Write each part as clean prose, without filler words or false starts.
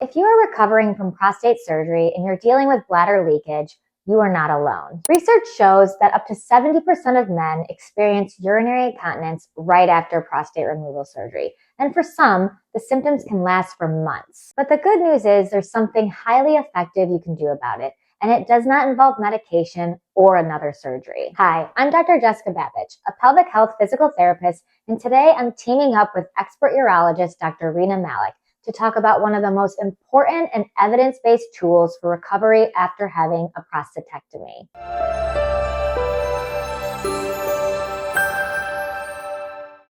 If you are recovering from prostate surgery and you're dealing with bladder leakage, you are not alone. Research shows that up to 70% of men experience urinary incontinence right after prostate removal surgery. And for some, the symptoms can last for months. But the good news is there's something highly effective you can do about it, and it does not involve medication or another surgery. Hi, I'm Dr. Jessica Babich, a pelvic health physical therapist, and today I'm teaming up with expert urologist Dr. Rena Malik to talk about one of the most important and evidence-based tools for recovery after having a prostatectomy.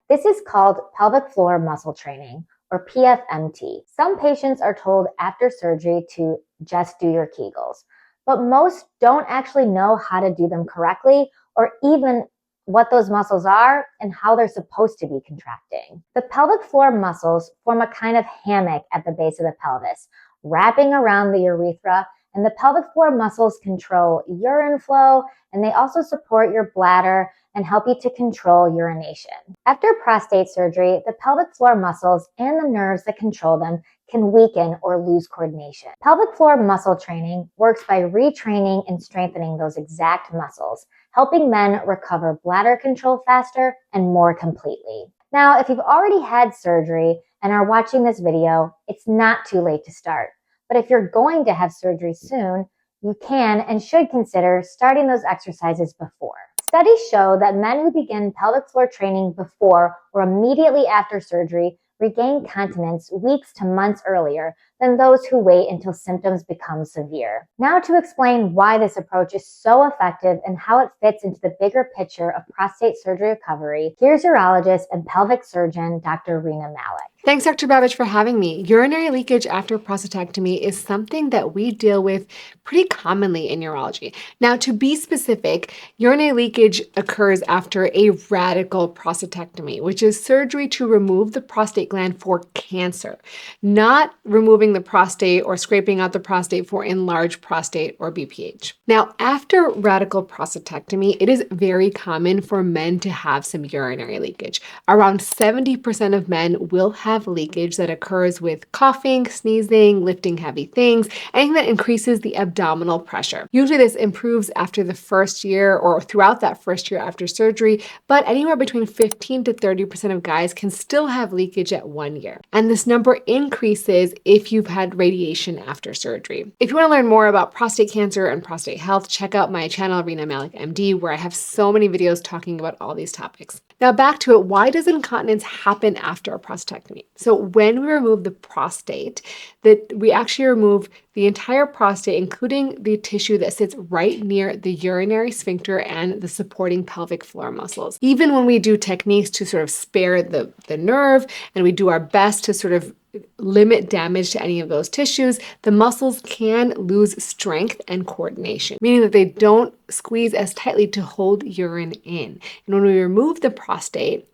This is called pelvic floor muscle training, or PFMT. Some patients are told after surgery to just do your Kegels, but most don't actually know how to do them correctly or even what those muscles are and how they're supposed to be contracting. The pelvic floor muscles form a kind of hammock at the base of the pelvis, wrapping around the urethra, and the pelvic floor muscles control urine flow, and they also support your bladder and help you to control urination. After prostate surgery, the pelvic floor muscles and the nerves that control them can weaken or lose coordination. Pelvic floor muscle training works by retraining and strengthening those exact muscles, helping men recover bladder control faster and more completely. Now, if you've already had surgery and are watching this video, it's not too late to start. But if you're going to have surgery soon, you can and should consider starting those exercises before. Studies show that men who begin pelvic floor training before or immediately after surgery regain continence weeks to months earlier than those who wait until symptoms become severe. Now, to explain why this approach is so effective and how it fits into the bigger picture of prostate surgery recovery, here's urologist and pelvic surgeon Dr. Rena Malik. Thanks, Dr. Babich, for having me. Urinary leakage after prostatectomy is something that we deal with pretty commonly in urology. Now, to be specific, urinary leakage occurs after a radical prostatectomy, which is surgery to remove the prostate gland for cancer, not removing the prostate or scraping out the prostate for enlarged prostate or BPH. Now, after radical prostatectomy, it is very common for men to have some urinary leakage. Around 70% of men will have leakage that occurs with coughing, sneezing, lifting heavy things, anything that increases the abdominal pressure. Usually this improves after the first year or throughout that first year after surgery, but anywhere between 15 to 30% of guys can still have leakage at 1 year. And this number increases if you've had radiation after surgery. If you want to learn more about prostate cancer and prostate health, check out my channel, Rena Malik MD, where I have so many videos talking about all these topics. Now back to it, why does incontinence happen after a prostatectomy? So when we remove the prostate, we actually remove the entire prostate, including the tissue that sits right near the urinary sphincter and the supporting pelvic floor muscles. Even when we do techniques to sort of spare the nerve and we do our best to sort of limit damage to any of those tissues, the muscles can lose strength and coordination, meaning that they don't squeeze as tightly to hold urine in. And when we remove the prostate,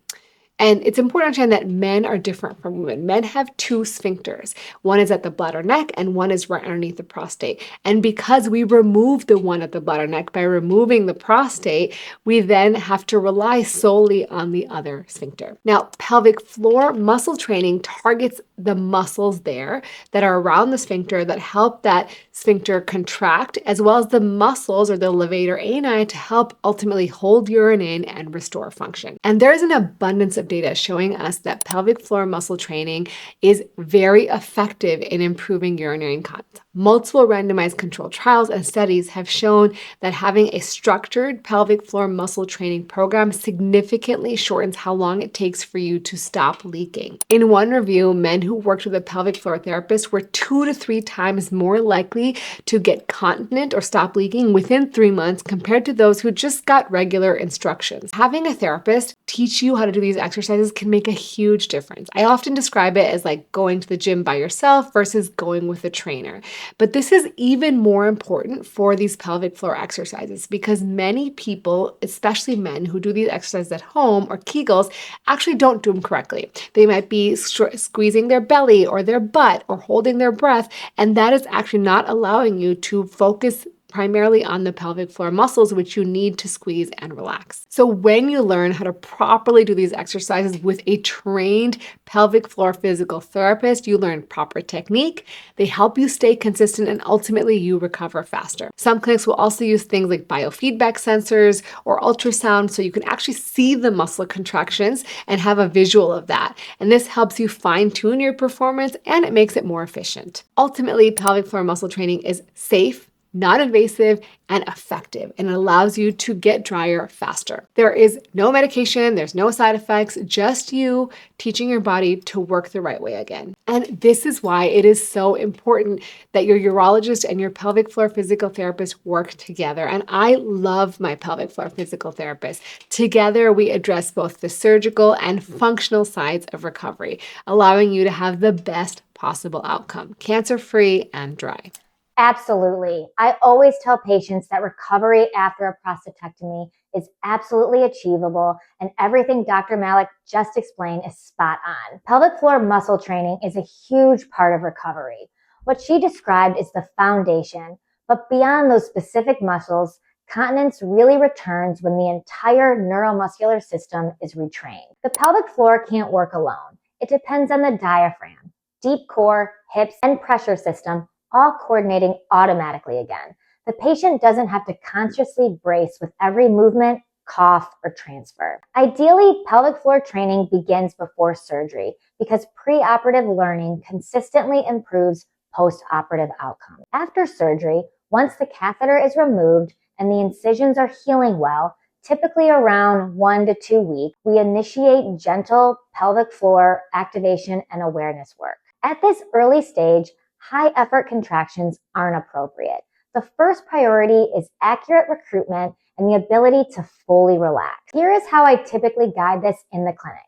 and it's important to understand that men are different from women. Men have two sphincters. One is at the bladder neck and one is right underneath the prostate. And because we remove the one at the bladder neck by removing the prostate, we then have to rely solely on the other sphincter. Now, pelvic floor muscle training targets the muscles there that are around the sphincter that help that sphincter contract, as well as the muscles or the levator ani to help ultimately hold urine in and restore function. And there is an abundance of data showing us that pelvic floor muscle training is very effective in improving urinary incontinence. Multiple randomized controlled trials and studies have shown that having a structured pelvic floor muscle training program significantly shortens how long it takes for you to stop leaking. In one review, men who worked with a pelvic floor therapist were 2 to 3 times more likely to get continent or stop leaking within 3 months compared to those who just got regular instructions. Having a therapist teach you how to do these exercises can make a huge difference. I often describe it as like going to the gym by yourself versus going with a trainer. But this is even more important for these pelvic floor exercises because many people, especially men who do these exercises at home or Kegels, actually don't do them correctly. They might be squeezing their belly or their butt or holding their breath, and that is actually not allowing you to focus primarily on the pelvic floor muscles, which you need to squeeze and relax. So when you learn how to properly do these exercises with a trained pelvic floor physical therapist, you learn proper technique, they help you stay consistent, and ultimately you recover faster. Some clinics will also use things like biofeedback sensors or ultrasound so you can actually see the muscle contractions and have a visual of that. And this helps you fine-tune your performance and it makes it more efficient. Ultimately, pelvic floor muscle training is safe, non-invasive, and effective, and it allows you to get drier faster. There is no medication, there's no side effects, just you teaching your body to work the right way again. And this is why it is so important that your urologist and your pelvic floor physical therapist work together. And I love my pelvic floor physical therapist. Together, we address both the surgical and functional sides of recovery, allowing you to have the best possible outcome, cancer-free and dry. Absolutely. I always tell patients that recovery after a prostatectomy is absolutely achievable, and everything Dr. Malik just explained is spot on. Pelvic floor muscle training is a huge part of recovery. What she described is the foundation, but beyond those specific muscles, continence really returns when the entire neuromuscular system is retrained. The pelvic floor can't work alone. It depends on the diaphragm, deep core, hips, and pressure system all coordinating automatically again. The patient doesn't have to consciously brace with every movement, cough, or transfer. Ideally, pelvic floor training begins before surgery because preoperative learning consistently improves post-operative outcomes. After surgery, once the catheter is removed and the incisions are healing well, typically around 1 to 2 weeks, we initiate gentle pelvic floor activation and awareness work. At this early stage, high-effort contractions aren't appropriate. The first priority is accurate recruitment and the ability to fully relax. Here is how I typically guide this in the clinic.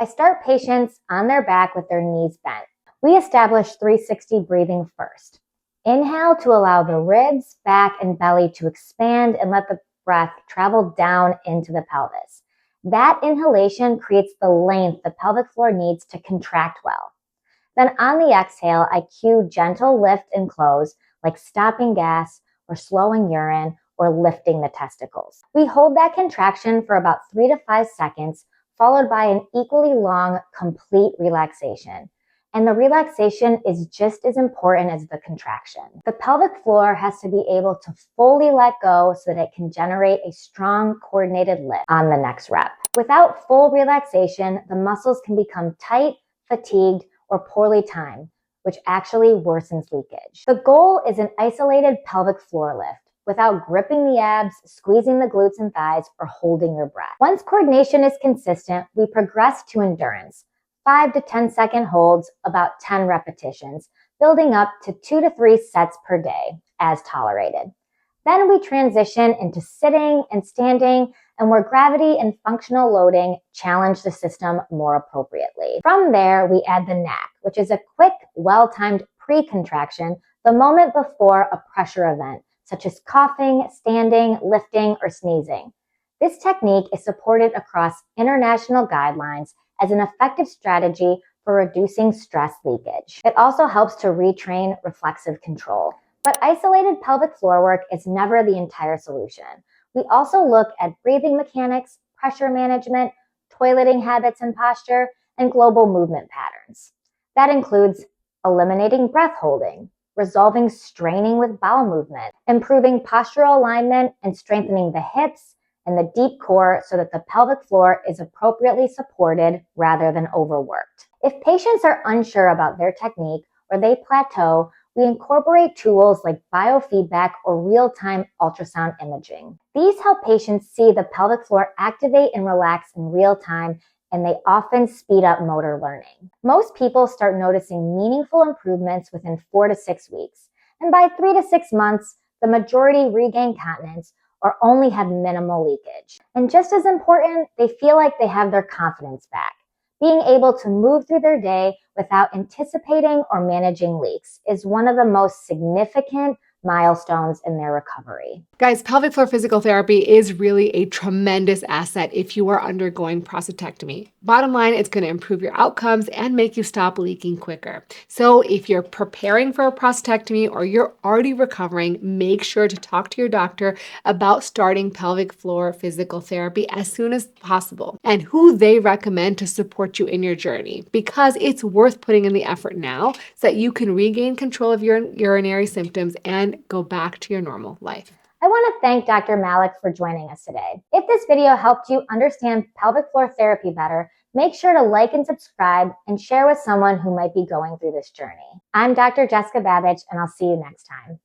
I start patients on their back with their knees bent. We establish 360 breathing first. Inhale to allow the ribs, back, and belly to expand and let the breath travel down into the pelvis. That inhalation creates the length the pelvic floor needs to contract well. Then on the exhale, I cue gentle lift and close, like stopping gas or slowing urine or lifting the testicles. We hold that contraction for about 3 to 5 seconds, followed by an equally long, complete relaxation. And the relaxation is just as important as the contraction. The pelvic floor has to be able to fully let go so that it can generate a strong, coordinated lift on the next rep. Without full relaxation, the muscles can become tight, fatigued, or poorly timed, which actually worsens leakage. The goal is an isolated pelvic floor lift without gripping the abs, squeezing the glutes and thighs, or holding your breath. Once coordination is consistent, we progress to endurance. 5 to 10 second holds, about 10 repetitions, building up to 2 to 3 sets per day as tolerated. Then we transition into sitting and standing, and where gravity and functional loading challenge the system more appropriately. From there, we add the knack, which is a quick, well-timed pre-contraction the moment before a pressure event, such as coughing, standing, lifting, or sneezing. This technique is supported across international guidelines as an effective strategy for reducing stress leakage. It also helps to retrain reflexive control. But isolated pelvic floor work is never the entire solution. We also look at breathing mechanics, pressure management, toileting habits and posture, and global movement patterns. That includes eliminating breath holding, resolving straining with bowel movement, improving postural alignment, and strengthening the hips and the deep core so that the pelvic floor is appropriately supported rather than overworked. If patients are unsure about their technique or they plateau, we incorporate tools like biofeedback or real-time ultrasound imaging. These help patients see the pelvic floor activate and relax in real time, and they often speed up motor learning. Most people start noticing meaningful improvements within 4 to 6 weeks, and by 3 to 6 months, the majority regain continence or only have minimal leakage. And just as important, they feel like they have their confidence back. Being able to move through their day without anticipating or managing leaks is one of the most significant milestones in their recovery. Guys, pelvic floor physical therapy is really a tremendous asset if you are undergoing prostatectomy. Bottom line, it's going to improve your outcomes and make you stop leaking quicker. So if you're preparing for a prostatectomy or you're already recovering, make sure to talk to your doctor about starting pelvic floor physical therapy as soon as possible and who they recommend to support you in your journey, because it's worth putting in the effort now so that you can regain control of your urinary symptoms and go back to your normal life. I want to thank Dr. Malik for joining us today. If this video helped you understand pelvic floor therapy better, make sure to like and subscribe and share with someone who might be going through this journey. I'm Dr. Jessica Babich, and I'll see you next time.